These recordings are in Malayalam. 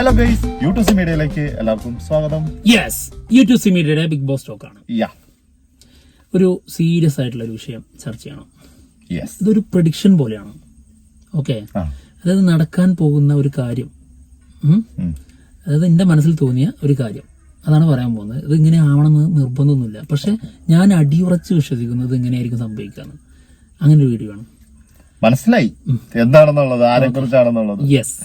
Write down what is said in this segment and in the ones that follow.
ഹലോ ഗൈസ്, യൂട്യൂബ് മീഡിയയിലേക്ക് എല്ലാവർക്കും സ്വാഗതം. യെസ്, യൂട്യൂബ് മീഡിയയുടെ ബിഗ് ബോസ് ടോക്ക് ആണ്. ഒരു സീരിയസ് ആയിട്ടുള്ള ഒരു വിഷയം ചർച്ച ചെയ്യണം. ഇതൊരു പ്രഡിക്ഷൻ പോലെയാണ്. ഓക്കെ, അതായത് നടക്കാൻ പോകുന്ന ഒരു കാര്യം, അതായത് എന്റെ മനസ്സിൽ തോന്നിയ ഒരു കാര്യം, അതാണ് പറയാൻ പോകുന്നത്. ഇത് ഇങ്ങനെ ആവണമെന്ന് നിർബന്ധമൊന്നുമില്ല, പക്ഷെ ഞാൻ അടിയുറച്ച് വിശ്വസിക്കുന്നത് ഇങ്ങനെയായിരിക്കും സംഭവിക്കാന്ന്. അങ്ങനെ ഒരു വീഡിയോ ആണ്. മനസ്സിലായി എന്താണെന്നുള്ളത്, ആരെ കുറിച്ചാണെന്നുള്ളത്. യെസ്,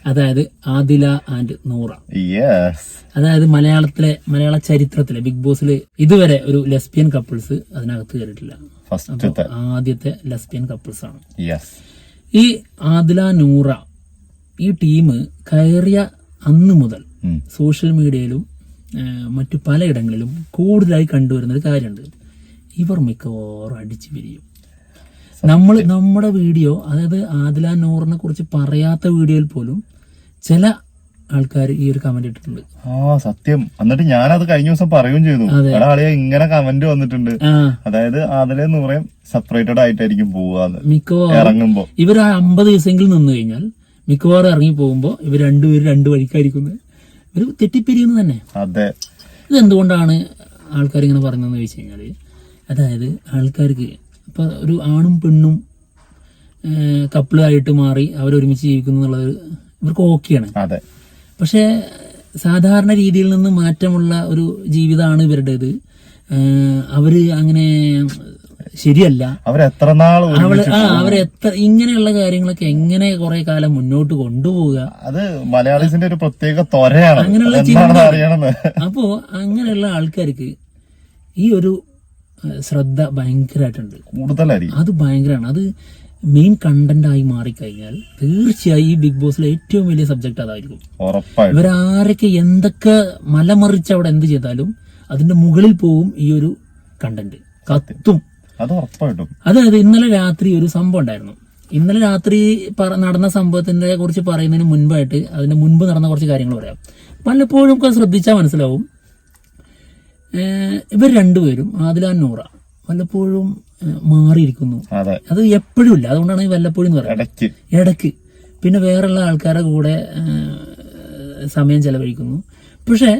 അതായത് ആദില ആൻഡ് നൂറ. യെസ്, അതായത് മലയാള ചരിത്രത്തിലെ ബിഗ് ബോസിൽ ഇതുവരെ ഒരു ലെസ്ബിയൻ കപ്പിൾസ് അതിനകത്ത് കയറിയിട്ടില്ല. ആദ്യത്തെ ലെസ്ബിയൻ കപ്പിൾസ് ആണ്. ഈ ആദില നൂറ ഈ ടീം കയറിയ അന്ന് മുതൽ സോഷ്യൽ മീഡിയയിലും മറ്റു പലയിടങ്ങളിലും കൂടുതലായി കണ്ടുവരുന്ന ഒരു കാര്യമുണ്ട്. ഇവർ മിക്കവാറും അടിച്ചു പിരിയും. നമ്മുടെ വീഡിയോ, അതായത് ആദില നൂറിനെ കുറിച്ച് പറയാത്ത വീഡിയോയിൽ പോലും ചില ആൾക്കാർ ഈ ഒരു കമന്റ് ഇട്ടിട്ടുണ്ട്. സത്യം. എന്നിട്ട് ഞാനത് കഴിഞ്ഞ ദിവസം പറയുകയും ചെയ്തു, ആളിയെ ഇങ്ങനെ കമന്റ് വന്നിട്ടുണ്ട്. അതായത് ആദില നൂറേം സെപ്പറേറ്റഡ് ആയിട്ടായിരിക്കും പോവാന്ന്. മിക്കവാറും ഇറങ്ങുമ്പോ ഇവർ 50 ദിവസമെങ്കിലും നിന്ന് കഴിഞ്ഞാൽ മിക്കവാറും ഇറങ്ങി പോകുമ്പോ ഇവർ രണ്ടുപേരും രണ്ടു വഴിക്കായിരിക്കുന്നത്. ഒരു തെറ്റിപ്പിരിയുന്നത് തന്നെ. അതെ. ഇതെന്തുകൊണ്ടാണ് ആൾക്കാർ ഇങ്ങനെ പറയുന്നതെന്ന് ചോദിച്ചു കഴിഞ്ഞാല്, അതായത് ആൾക്കാർക്ക് ഇപ്പൊ ഒരു ആണും പെണ്ണും കപ്പിളായിട്ട് മാറി അവരൊരുമിച്ച് ജീവിക്കുന്നു എന്നുള്ളത് ഇവർക്ക് ഓക്കെയാണ്. പക്ഷെ സാധാരണ രീതിയിൽ നിന്ന് മാറ്റമുള്ള ഒരു ജീവിതമാണ് ഇവരുടേത്. അവര് അങ്ങനെ ശരിയല്ല. അവരെത്ര ഇങ്ങനെയുള്ള കാര്യങ്ങളൊക്കെ എങ്ങനെ കുറെ കാലം മുന്നോട്ട് കൊണ്ടുപോവുക, അത് മലയാളീസിന്റെ ഒരു പ്രത്യേക ത്വരയാണ്. അങ്ങനെയുള്ള ചിന്ത. അപ്പോ അങ്ങനെയുള്ള ആൾക്കാർക്ക് ഈ ഒരു ശ്രദ്ധ ഭയങ്കരമായിട്ടുണ്ട്, കൂടുതലായിരിക്കും. അത് ഭയങ്കരമാണ്. അത് മെയിൻ കണ്ടന്റ് ആയി മാറിക്കഴിഞ്ഞാൽ തീർച്ചയായും ഈ ബിഗ് ബോസിലെ ഏറ്റവും വലിയ സബ്ജക്ട് അതായിരിക്കും. ഇവരാരൊക്കെ എന്തൊക്കെ മലമറിച്ച് അവിടെ എന്ത് ചെയ്താലും അതിന്റെ മുകളിൽ പോവും ഈ ഒരു കണ്ടന്റ്, കത്തും. അതായത് ഇന്നലെ രാത്രി ഒരു സംഭവം ഉണ്ടായിരുന്നു. ഇന്നലെ രാത്രി നടന്ന സംഭവത്തിന്റെ കുറിച്ച് പറയുന്നതിന് മുൻപായിട്ട് അതിന്റെ മുൻപ് നടന്ന കുറച്ച് കാര്യങ്ങൾ പറയാം. പലപ്പോഴും ഒക്കെ ശ്രദ്ധിച്ചാൽ മനസ്സിലാവും, ഇവർ രണ്ടുപേരും ആദില നൂറ വല്ലപ്പോഴും മാറിയിരിക്കുന്നു. അത് എപ്പോഴും ഇല്ല, അതുകൊണ്ടാണ് വല്ലപ്പോഴും എന്ന് പറയുന്നത്. ഇടയ്ക്ക് പിന്നെ വേറെയുള്ള ആൾക്കാരുടെ കൂടെ സമയം ചെലവഴിക്കുന്നു. പക്ഷെ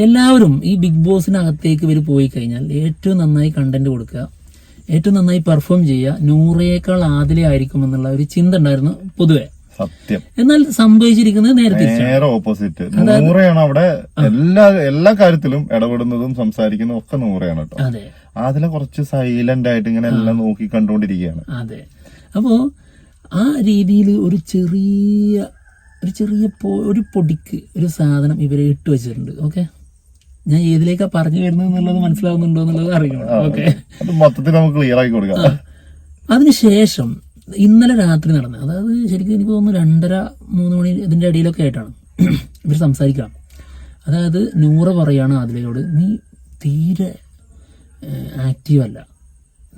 എല്ലാവരും ഈ ബിഗ് ബോസിനകത്തേക്ക് ഇവർ പോയി കഴിഞ്ഞാൽ ഏറ്റവും നന്നായി കണ്ടന്റ് കൊടുക്കുക, ഏറ്റവും നന്നായി പെർഫോം ചെയ്യുക നൂറയേക്കാൾ ആദില ആയിരിക്കും എന്നുള്ള ഒരു ചിന്ത ഉണ്ടായിരുന്നു പൊതുവെ. സത്യം. എന്നാൽ സംഭവിച്ചിരിക്കുന്നത് നേരെ ഓപ്പോസിറ്റ്. നൂറയാണ് അവിടെ എല്ലാ കാര്യത്തിലും ഇടപെടുന്നതും സംസാരിക്കുന്നതും ഒക്കെ നൂറയാണ് കേട്ടോ. അതിലെ കുറച്ച് സൈലന്റ് ആയിട്ട് ഇങ്ങനെ എല്ലാം നോക്കി കണ്ടുകൊണ്ടിരിക്കുകയാണ്. അതെ. അപ്പോ ആ രീതിയിൽ ഒരു ചെറിയ ഒരു പൊടിക്ക് ഒരു സാധനം ഇവരെ ഇട്ട് വെച്ചിട്ടുണ്ട്. ഓക്കെ, ഞാൻ ഏതിലേക്കാ പറഞ്ഞു വരുന്നത് എന്നുള്ളത് മനസ്സിലാവുന്നുണ്ടോ എന്നുള്ളത് അറിയണം. ഓക്കെ, മൊത്തത്തിൽ നമുക്ക് ക്ലിയർ ആക്കി കൊടുക്കാം. അതിനുശേഷം ഇന്നലെ രാത്രി നടന്നത്, അതായത് ശരിക്കും എനിക്ക് തോന്നുന്നു 2:30-3 മണി ഇതിന്റെ ഇടയിലൊക്കെ ആയിട്ടാണ് ഇവർ സംസാരിക്കാം. അതായത് നൂറ പറയാണ് ആദിലയോട്, നീ തീരെ ആക്റ്റീവ് അല്ല,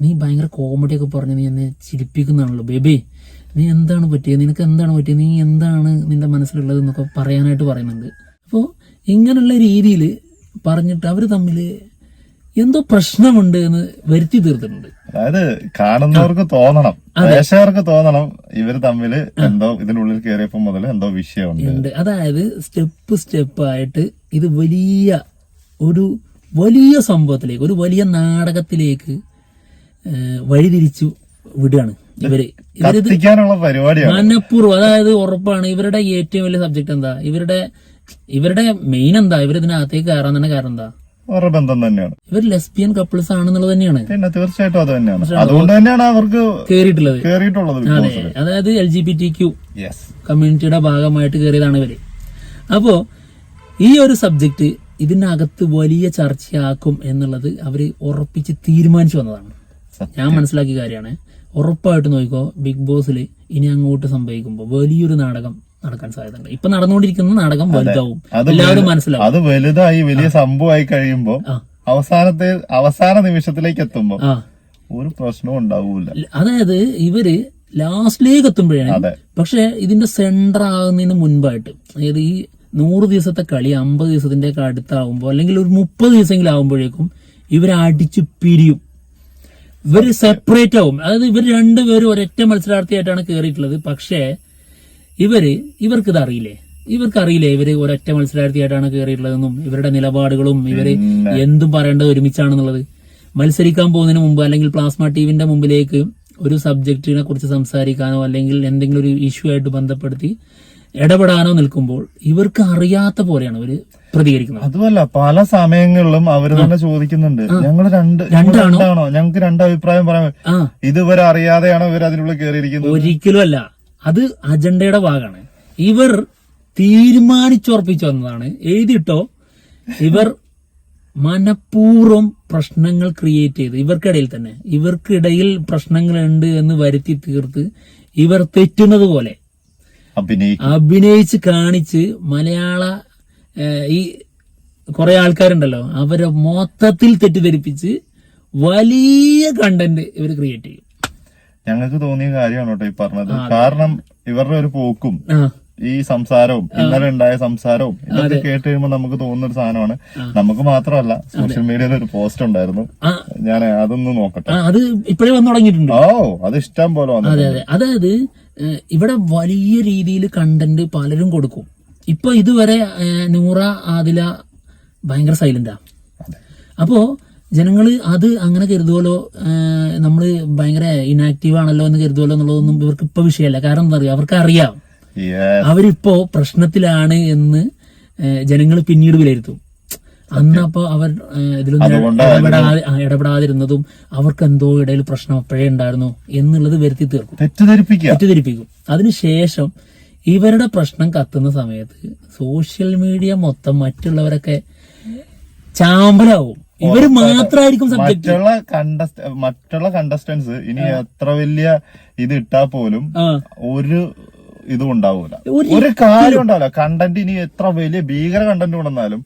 നീ ഭയങ്കര കോമഡിയൊക്കെ പറഞ്ഞ് നീ എന്നെ ചിരിപ്പിക്കുന്നതാണല്ലോ ബേബി, നീ എന്താണ് പറ്റിയത്, നിനക്ക് എന്താണ് പറ്റിയത്, നീ എന്താണ് നിന്റെ മനസ്സിലുള്ളത് എന്നൊക്കെ പറയാനായിട്ട് പറയുന്നുണ്ട്. അപ്പോൾ ഇങ്ങനെയുള്ള രീതിയിൽ പറഞ്ഞിട്ട് അവർ തമ്മിൽ എന്തോ പ്രശ്നമുണ്ട് എന്ന് വരുത്തി തീർത്തിട്ടുണ്ട്. അതായത് കാണുന്നവർക്ക് തോന്നണം, പ്രേക്ഷകർക്ക് തോന്നണം ഇവർ തമ്മിൽ എന്തോ ഇതിനുള്ളിൽ കയറിയപ്പോ മുതൽ എന്തോ വിഷയമുണ്ട്. അതായത് സ്റ്റെപ്പ് ആയിട്ട് ഇത് വലിയ സംഭവത്തിലേക്ക്, ഒരു വലിയ നാടകത്തിലേക്ക് വഴിതിരിച്ചു വിടുകയാണ് ഇവര്. മനഃപൂർവ്വം. അതായത് ഉറപ്പാണ് ഇവരുടെ ഏറ്റവും വലിയ സബ്ജക്ട് എന്താ, ഇവരുടെ മെയിൻ എന്താ, ഇവരിതിനകത്തേക്ക് കയറാൻ തന്നെ കാരണം എന്താ, ബന്ധം തന്നെയാണ്. ഇവർ ലെസ്ബിയൻ കപ്പിൾസ് ആണെന്നുള്ളത് തന്നെയാണ്. പിന്നെ തീർച്ചയായിട്ടും അത് തന്നെയാണ്. അതുകൊണ്ട് തന്നെയാണ് അവർക്ക് കേറിയിട്ടുള്ളത്. അതെ, അതായത് LGBTQ കമ്മ്യൂണിറ്റിയുടെ ഭാഗമായിട്ട് കയറിയതാണ് ഇവര്. അപ്പോ ഈ ഒരു സബ്ജക്ട് ഇതിനകത്ത് വലിയ ചർച്ചയാക്കും എന്നുള്ളത് അവര് ഉറപ്പിച്ച് തീരുമാനിച്ചു വന്നതാണ്. ഞാൻ മനസ്സിലാക്കിയ കാര്യമാണ്. ഉറപ്പായിട്ട് നോക്കിക്കോ, ബിഗ് ബോസിൽ ഇനി അങ്ങോട്ട് സംഭവിക്കുമ്പോ വലിയൊരു നാടകം നടക്കാൻ സാധ്യതയുണ്ട്. ഇപ്പൊ നടന്നുകൊണ്ടിരിക്കുന്ന നാടകം വലുതാവും, എല്ലാവരും മനസ്സിലാവും. അത് വലുതായി വലിയ സംഭവമായി കഴിയുമ്പോ അവസാന നിമിഷത്തിലേക്ക് എത്തുമ്പോ ഒരു പ്രശ്നവും ഉണ്ടാവൂല. അതായത് ഇവര് ലാസ്റ്റിലേക്ക് എത്തുമ്പോഴാണ്. പക്ഷെ ഇതിന്റെ സെന്റർ ആകുന്നതിന് മുൻപായിട്ട്, അതായത് ഈ 100 ദിവസത്തെ കളി 50 ദിവസത്തിന്റെ ഒക്കെ അടുത്താവുമ്പോ, അല്ലെങ്കിൽ ഒരു 30 ദിവസമെങ്കിലും ആകുമ്പോഴേക്കും ഇവര് അടിച്ചു പിരിയും, ഇവര് സെപ്പറേറ്റ് ആവും. അതായത് ഇവർ രണ്ടുപേരും ഒരൊറ്റ മത്സരാർത്ഥിയായിട്ടാണ് കയറിയിട്ടുള്ളത്. പക്ഷേ ഇവർക്കിത് അറിയില്ലേ, ഇവർക്കറിയില്ലേ ഇവര് ഒരൊറ്റ മത്സരാർത്ഥിയായിട്ടാണ് കയറിയിട്ടുള്ളതെന്നും ഇവരുടെ നിലപാടുകളും ഇവര് എന്തും പറയേണ്ടത് ഒരുമിച്ചാണെന്നുള്ളത്. മത്സരിക്കാൻ പോകുന്നതിന് മുമ്പ് അല്ലെങ്കിൽ പ്ലാസ്മ ടിവിന്റെ മുമ്പിലേക്ക് ഒരു സബ്ജക്റ്റിനെ കുറിച്ച് സംസാരിക്കാനോ അല്ലെങ്കിൽ എന്തെങ്കിലും ഒരു ഇഷ്യൂ ആയിട്ട് ബന്ധപ്പെടുത്തി ഇടപെടാനോ നിൽക്കുമ്പോൾ ഇവർക്ക് അറിയാത്ത പോലെയാണ് അവര് പ്രതികരിക്കുന്നത്. അതുമല്ല, പല സമയങ്ങളിലും അവര് തന്നെ ചോദിക്കുന്നുണ്ട്, ഞങ്ങൾ രണ്ടാണോ, ഞങ്ങൾക്ക് രണ്ട് അഭിപ്രായം പറയാൻ, ഇതുവരെ അറിയാതെയാണോ ഇവർ അതിനുള്ളിൽ കയറിയിരിക്കുന്നത്? ഒരിക്കലും അല്ല, അത് അജണ്ടയുടെ ഭാഗമാണ്. ഇവർ തീരുമാനിച്ചുറപ്പിച്ചു വന്നതാണ്. എഴുതിയിട്ടോ, ഇവർ മനഃപൂർവ്വം പ്രശ്നങ്ങൾ ക്രിയേറ്റ് ചെയ്ത് ഇവർക്കിടയിൽ പ്രശ്നങ്ങളുണ്ട് എന്ന് വരുത്തി തീർത്ത് ഇവർ തെറ്റുന്നത് പോലെ അഭിനയിച്ച് കാണിച്ച് മലയാള ഈ കുറെ ആൾക്കാരുണ്ടല്ലോ അവരെ മൊത്തത്തിൽ തെറ്റിദ്ധരിപ്പിച്ച് വലിയ കണ്ടന്റ് ഇവർ ക്രിയേറ്റ് ചെയ്യും. ഞങ്ങൾക്ക് തോന്നിയ കാര്യമാണ് കേട്ടോ ഈ പറഞ്ഞത്. കാരണം ഇവരുടെ ഒരു പോക്കും ഈ സംസാരവും ഇന്നലെ ഉണ്ടായ സംസാരവും ഇതൊക്കെ കേട്ട് കഴിയുമ്പോൾ നമുക്ക് തോന്നുന്ന ഒരു സാധനമാണ്. നമുക്ക് മാത്രമല്ല, സോഷ്യൽ മീഡിയയിൽ ഒരു പോസ്റ്റ് ഉണ്ടായിരുന്നു, ഞാൻ അതൊന്ന് നോക്കട്ടെ. അത് ഇപ്പോഴേ വന്നു തുടങ്ങിയിട്ടുണ്ട്. അത് ഇഷ്ടം പോലെ വന്നു. അതായത് ഇവിടെ വലിയ രീതിയിൽ കണ്ടന്റ് പലരും കൊടുക്കും. ഇപ്പൊ ഇതുവരെ നൂറ ആദില ഭയങ്കര സൈലന്റാ. അപ്പോ ജനങ്ങള് അത് അങ്ങനെ കരുതുമല്ലോ, നമ്മള് ഭയങ്കര ഇനാക്റ്റീവ് ആണല്ലോ എന്ന് കരുതുമല്ലോ എന്നുള്ളതൊന്നും ഇവർക്ക് ഇപ്പൊ വിഷയമല്ല. കാരണം എന്താ പറയുക, അവർക്ക് അറിയാം അവരിപ്പോ പ്രശ്നത്തിലാണ് എന്ന് ജനങ്ങൾ പിന്നീട് വിലയിരുത്തും. അന്നപ്പോ അവർ ഇതിലൊന്നും ഇടപെടാതിരുന്നതും അവർക്ക് എന്തോ ഇടയിൽ പ്രശ്നം അപ്പോഴേ ഉണ്ടായിരുന്നു എന്നുള്ളത് വരുത്തി തീർക്കും, തെറ്റിദ്ധരിപ്പിക്കും. അതിനുശേഷം ഇവരുടെ പ്രശ്നം കത്തുന്ന സമയത്ത് സോഷ്യൽ മീഡിയ മൊത്തം മറ്റുള്ളവരൊക്കെ ചാമ്പലാവും. ഇവര് മാത്രമായിരിക്കും സബ്ജക്ട്. മറ്റുള്ള കണ്ടസ്റ്റൻസ് ഇനി എത്ര വലിയ ഇത് ഇട്ടാ പോലും ഒരു ഇതും ഉണ്ടാവൂല, ഒരു കാര്യം ഉണ്ടാവില്ല. കണ്ടന്റ് ഇനി എത്ര വലിയ ഭീകര കണ്ടന്റ് കൊണ്ടെന്നാലും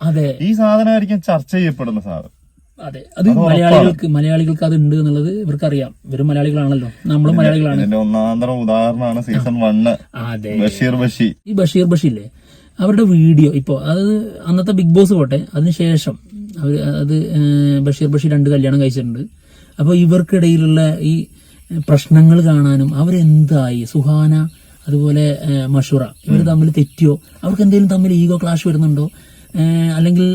ഈ സാധനമായിരിക്കും ചർച്ച ചെയ്യപ്പെടുന്ന സാധനം. അതെ, അത് മലയാളികൾക്ക് അത് ഉണ്ട് എന്നുള്ളത് ഇവർക്കറിയാം. ഇവര് മലയാളികളാണല്ലോ, നമ്മളും മലയാളികളാണ്. ഇതിന്റെ ഒന്നാന്തരം ഉദാഹരണമാണ് സീസൺ 1 ബഷീർ ബഷി. ഈ ബഷീർ ബഷില്ലേ, അവരുടെ വീഡിയോ ഇപ്പോ അത് അന്നത്തെ ബിഗ് ബോസ് പോട്ടെ, അതിനുശേഷം അത് ബഷീർ ബഷി 2 കല്യാണം കഴിച്ചിട്ടുണ്ട്. അപ്പൊ ഇവർക്കിടയിലുള്ള ഈ പ്രശ്നങ്ങൾ കാണാനും അവരെന്തായി, സുഹാന അതുപോലെ മഷൂറ, ഇവർ തമ്മിൽ തെറ്റിയോ, അവർക്ക് എന്തെങ്കിലും തമ്മിൽ ഈഗോ ക്ലാഷ് വരുന്നുണ്ടോ, അല്ലെങ്കിൽ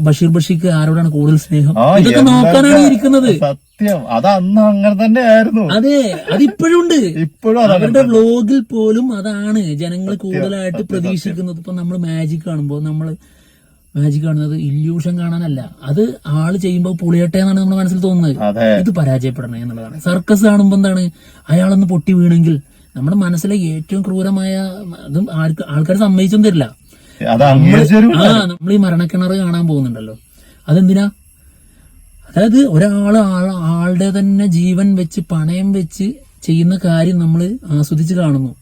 ബഷീർ ബഷിക്ക് ആരോടാണ് കൂടുതൽ സ്നേഹം, ഇതൊക്കെ നോക്കാനാണ് ഇരിക്കുന്നത്. സത്യം, അത് അന്ന് അങ്ങനെ തന്നെ ആയിരുന്നു. അതെ, അതിപ്പോഴും ഉണ്ട്. അവരുടെ വ്ലോഗിൽ പോലും അതാണ് ജനങ്ങൾ കൂടുതലായിട്ട് പ്രതീക്ഷിക്കുന്നത്. ഇപ്പൊ നമ്മൾ മാജിക് കാണുന്നത് ഇല്യൂഷൻ കാണാനല്ല, അത് ആള് ചെയ്യുമ്പോൾ പൊളിയട്ടെ എന്നാണ് നമ്മുടെ മനസ്സിൽ തോന്നുന്നത്. ഇത് പരാജയപ്പെടണേ എന്നുള്ളതാണ്. സർക്കസ് കാണുമ്പോ എന്താണ്, അയാളൊന്ന് പൊട്ടി വീണെങ്കിൽ നമ്മുടെ മനസ്സിലെ ഏറ്റവും ക്രൂരമായ അതും ആൾക്കാർ സമ്മതിച്ചൊന്നും തരില്ല. നമ്മൾ ഈ മരണക്കിണറ് കാണാൻ പോകുന്നുണ്ടല്ലോ, അതെന്തിനാ? അതായത് ആളുടെ തന്നെ ജീവൻ വെച്ച് പണയം വെച്ച് ചെയ്യുന്ന കാര്യം നമ്മൾ ആസ്വദിച്ച് കാണുന്നു.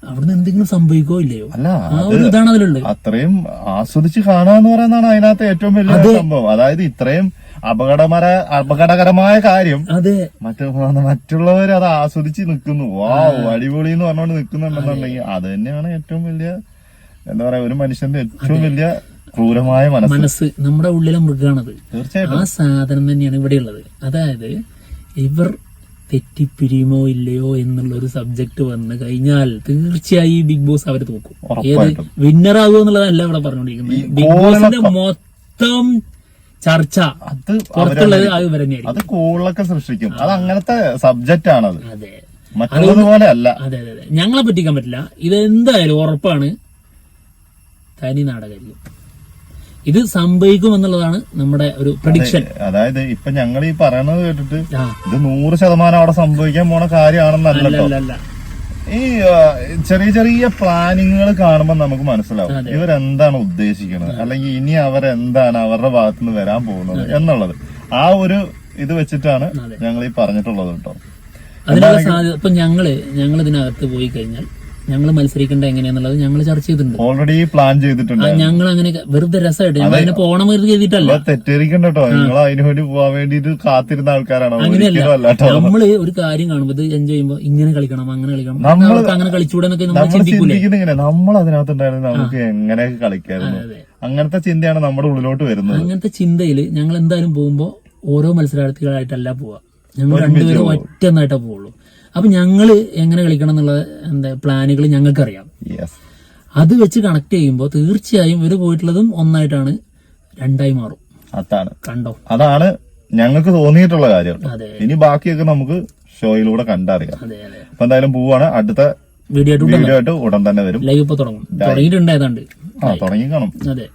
അവിടുന്ന് എന്തെങ്കിലും സംഭവിക്കോ ഇല്ലയോ, ആ ഒരു ഇതാണ് അതിലുള്ളത്. അത്രയും ആസ്വദിച്ച് കാണാന്ന് പറയുന്നതാണ് അതിനകത്ത് ഏറ്റവും വലിയ സംഭവം. അതായത് ഇത്രയും അപകടകരമായ കാര്യം മറ്റുള്ളവർ അത് ആസ്വദിച്ച് നിൽക്കുന്നു, അടിപൊളി എന്ന് പറഞ്ഞുകൊണ്ട് നിൽക്കുന്നുണ്ടെന്നുണ്ടെങ്കിൽ അത് തന്നെയാണ് ഏറ്റവും വലിയ, എന്താ പറയാ, ഒരു മനുഷ്യന്റെ ഏറ്റവും വലിയ ക്രൂരമായ മനസ്സ്. നമ്മുടെ ഉള്ളിലെ മൃഗാണത്. തീർച്ചയായിട്ടും ആ സാധനം തന്നെയാണ് ഇവിടെയുള്ളത്. അതായത് ഇവർ തെറ്റിപ്പിരിയുമോ ഇല്ലയോ എന്നുള്ള ഒരു സബ്ജക്ട് വന്നു കഴിഞ്ഞാൽ തീർച്ചയായും ബിഗ് ബോസ് അവര് തോക്കും. ഏത് വിന്നർ ആകുമോ എന്നുള്ളതല്ല ഇവിടെ പറഞ്ഞുകൊണ്ടിരിക്കുന്നത്. ബിഗ് ബോസിന്റെ മൊത്തം ചർച്ച പുറത്തുള്ളത് അത് തന്നെയായിരിക്കും. അത് കോളൊക്കെ സൃഷ്ടിക്കും. അത് അങ്ങനത്തെ സബ്ജക്റ്റ് ആണത്. അതെ, മറ്റുള്ളതുപോലെ അല്ല. അതെ അതെ അതെ, ഞങ്ങളെ പറ്റിക്കാൻ പറ്റില്ല. ഇതെന്തായാലും ഉറപ്പാണ്, തനി നാടകമായിരിക്കും. ഇത് സംഭവിക്കുമെന്നുള്ളതാണ് നമ്മുടെ ഒരു പ്രഡിക്ഷൻ. അതായത് ഇപ്പൊ ഞങ്ങൾ ഈ പറയുന്നത് കേട്ടിട്ട് ഇത് 100% അവിടെ സംഭവിക്കാൻ പോണ കാര്യമാണെന്നല്ല. ഈ ചെറിയ ചെറിയ പ്ലാനിങ്ങുകൾ കാണുമ്പോൾ നമുക്ക് മനസ്സിലാവും ഇവരെന്താണ് ഉദ്ദേശിക്കുന്നത്, അല്ലെങ്കിൽ ഇനി അവരെന്താണ് അവരുടെ ഭാഗത്തുനിന്ന് വരാൻ പോകുന്നത് എന്നുള്ളത്. ആ ഒരു ഇത് വെച്ചിട്ടാണ് ഞങ്ങൾ ഈ പറഞ്ഞിട്ടുള്ളത് കേട്ടോ. അതിനുള്ള സാധ്യത ഇപ്പൊ ഞങ്ങൾ ഇതിനകത്ത് പോയി കഴിഞ്ഞാൽ ഞങ്ങൾ മത്സരിക്കേണ്ട എങ്ങനെയാന്നുള്ളത് ഞങ്ങൾ ചർച്ച ചെയ്തിട്ടുണ്ട്, ഓൾറെഡി പ്ലാൻ ചെയ്തിട്ടുണ്ട്. ഞങ്ങൾ അങ്ങനെ വെറുതെ രസമായിട്ട് ഞങ്ങൾ അതിനെ പോണം വെറുതെ ചെയ്തിട്ടല്ല. തെറ്റിരിക്കണ്ട കേട്ടോ, നിങ്ങൾ അതിനു വേണ്ടി പോവാൻ വേണ്ടിട്ട് കാത്തിരുന്ന ആൾക്കാരാണ്. അങ്ങനെയല്ല, നമ്മള് ഒരു കാര്യം കാണുമ്പോൾ എൻജോയ് ചെയ്യുമ്പോൾ ഇങ്ങനെ കളിക്കണം അങ്ങനെ കളിക്കണം, നമ്മൾക്ക് അങ്ങനെ കളിച്ചൂടെ എന്നൊക്കെ നമ്മൾ ചിന്തിക്കില്ലേ. നമ്മൾ അതിനകത്തുണ്ടായിരുന്നു നമുക്ക് എങ്ങനെ കളിക്കായിരുന്നു, അങ്ങനത്തെ ചിന്തയാണ് നമ്മുടെ ഉള്ളിലോട്ട് വരുന്നത്. അങ്ങനത്തെ ചിന്തയിൽ ഞങ്ങൾ എന്തായാലും പോകുമ്പോ ഓരോ മത്സരാർത്ഥികളായിട്ടല്ല പോവാ, ഞങ്ങൾ രണ്ടുപേരും ഒറ്റ ഒന്നായിട്ടേ പോവുള്ളൂ. അപ്പൊ ഞങ്ങള് എങ്ങനെ കളിക്കണം എന്നുള്ള പ്ലാനുകൾ ഞങ്ങൾക്കറിയാം. അത് വെച്ച് കണക്ട് ചെയ്യുമ്പോൾ തീർച്ചയായും ഇവര് പോയിട്ടുള്ളതും ഒന്നായിട്ടാണ്, രണ്ടായി മാറും. അതാണ് കണ്ടോ, അതാണ് ഞങ്ങൾക്ക് തോന്നിയിട്ടുള്ള കാര്യം. അതെ. ഇനി ബാക്കിയൊക്കെ നമുക്ക് ഷോയിലൂടെ കണ്ടറിയാം. അതെ അതെ. അപ്പൊ എന്തായാലും പോവാണ്. അടുത്ത വീഡിയോ ആയിട്ട് ഉടൻ തന്നെ വരും. ലൈവ് ഇപ്പൊ തുടങ്ങും, തുടങ്ങിയിട്ടുണ്ട് ഏതാണ്ട്. തുടങ്ങി കാണും. അതെ.